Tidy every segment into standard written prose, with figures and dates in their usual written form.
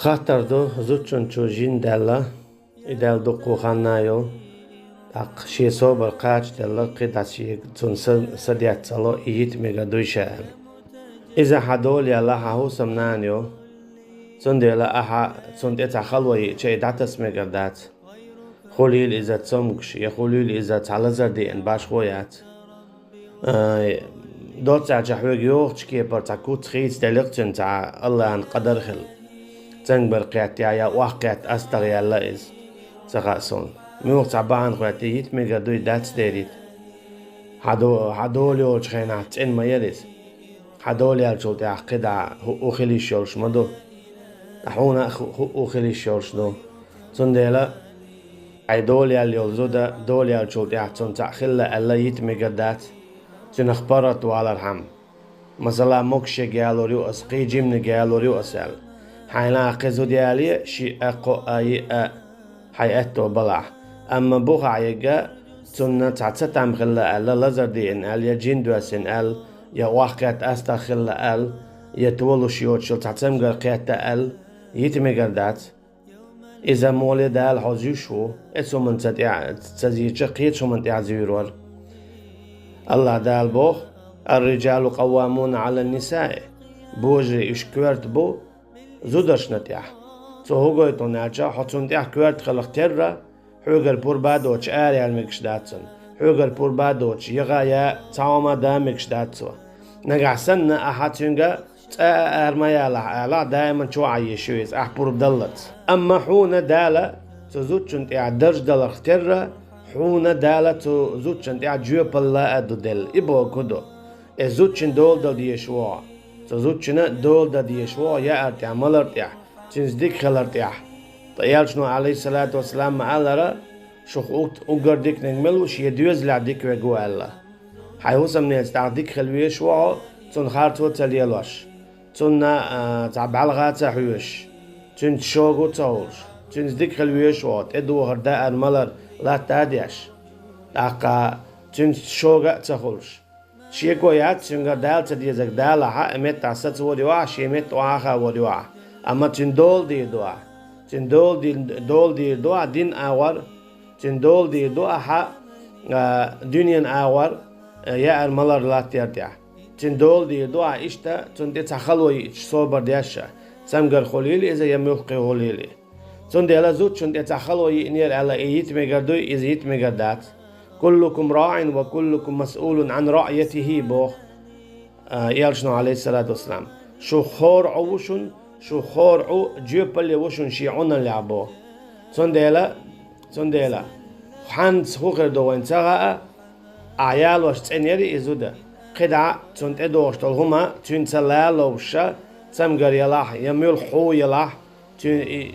خاطردو زوتشون جين دالا إدال دقو خانايو تاق شي صوبر قاش دالا قيدا شي تون سديات صلو إيت ميغا دويشان إذا حدول يلا هاو سمنانيو تون دالا أحا تون ديتا خلوي چه داتس ميغا دات خوليل إذا تسمكش يا خوليل إذا تعلزر دي إن باش خويات دوت جحوج يوغ كي برتاكوت خيس دلقتن تاع الله عن قدر خل تنگ برقيات يا واقعت أستغ يلا إز تغاسون ميوغ تعبان خواتي يت ميغا دوي داتس ديريت حدول يوغ خينات إن ما يريز حدول يالجول تاع قدا أخلي شورش مدو أحونا أخلي شورش دو تنديلا أي دول يالجول زودا دول يالجول تاع تون تاع خلا ألا يت ميغا دات تون أخبرت وعلى الحم مثلا موكش جالوريو أسقي جيمن جالوريو أسأل حينا قزو ديالي شي أقو أي حياتو بلع أما بوخ عيقا تون تعتتم خلا ألا لزر دي إن أل يجين دواسين أل يا واقعت أستا خلا أل يتولو شيوت شل تعتم قرقيات أل يتمي قردات إذا مولي دال حوزيشو إسو من تزيجا قيت شو من تعزيرور الله دال بوخ الرجال قوامون على النساء بوجري إشكوارت بو زودش نتيح تو هوغوي توناچا حتون تيح كوارت خلق ترى حوغر بور بادوچ آري المكش داتسن حوغر بور بادوچ يغايا تاوما دامكش داتسو نقعسن أحاتينغا أرمايا لا دائما شو عيشويز أحبور بدلت أما حونا دالا تزوجن تيح درج دل اخترى حونا دالا تزوجن تيح جيو بلا أدو دل إبو كدو زوجن دول دل ديشوا تزوجن دول دل ديشوا يا أرتيح ملرتيح تنزديك خلرتيح طيال شنو عليه الصلاة والسلام معلرا شوخ أقرديك نجملوش يدوز لعديك وقوة الله حيوصا من يستعديك خلويش وعو تون خارتو تليلوش تون تعبالغاتا حيوش تون تشوغو تاورش تنزديك خلويش وعو تدو هرداء الملر لا تاديش تاقا تون تشوغا تخولش شيكو يات تنغر دال تديزك دالا حق امت تعسات وديوع شيمت وعاخا وديوع اما تندول دي دوا تندول دي دوا دين آور تندول دي دوا حق دنيا آور يا الملر لا تيرتيع تندول دي دوا إشتا تندي تخلوي صوبر دياشا سمجر خليل إذا يميوقي خليلي تندي على زوج تندي تخلوي إنير على إيت مجردوي إذا إيت مجردات كلكم راع وكلكم مسؤول عن رعيته بوخ يالشنو عليه الصلاة والسلام شو خور عوشن شو خورعو جيبل وشون شيعون اللعبو تنديلا حانس خوخر دوين تغاء عيال وش تنيري إزودا قدع تند إدوش تلهما تنسلالوشا تمغر يلاح يميل حو يلاح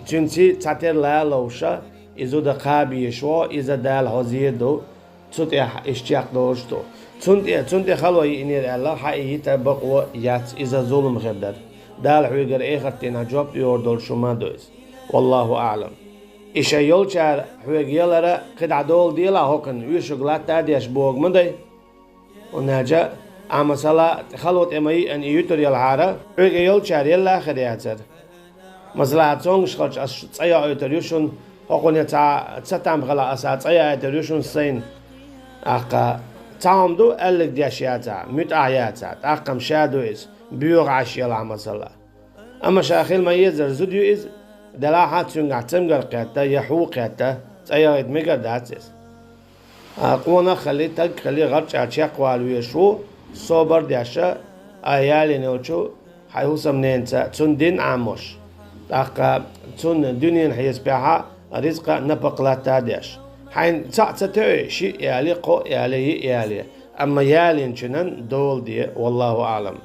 تنسي تعتر لالوشا إزودا قابي يشوا إذا دال هزيدو تطيح اشتياق دوشتو تند خلوي إنير الله حقيقي تبقوا يات إذا ظلم غدر دال حويقر إيخرتين جواب يوردول شما دوز والله أعلم إيشا يولشار حويق يلارا قد دول ديلا هوكن يوشغلات تاديش بوغ مندي ونهجا أما صلاة خلوت إماي أن يوتر يلحارا حويق يولشار يلا خرياتر مثلا تونغ شخص أصيا يوتر يوشون هوكن يتا تساتام خلا أصيا يوتر يوشون سين أقا تعمدو ألق دياشياتا متعياتا أقام شادويز بيوغ عشيلا مثلا أما شاخيل ما يزر زوديو إز دلاحات سنغع تمغر قيتا يحو قيتا تأيغيد ميغر داتيس قونا خلي تق خلي غرش عشيق والويشو صوبر دياشا آيالي نوچو حيوسم نينتا تون دين عاموش تاقا تون دنيا حيز بيها رزق نبقلاتا دياش حين تعتتوي شي يالي قو يالي أما يالي نشنن دول دي والله أعلم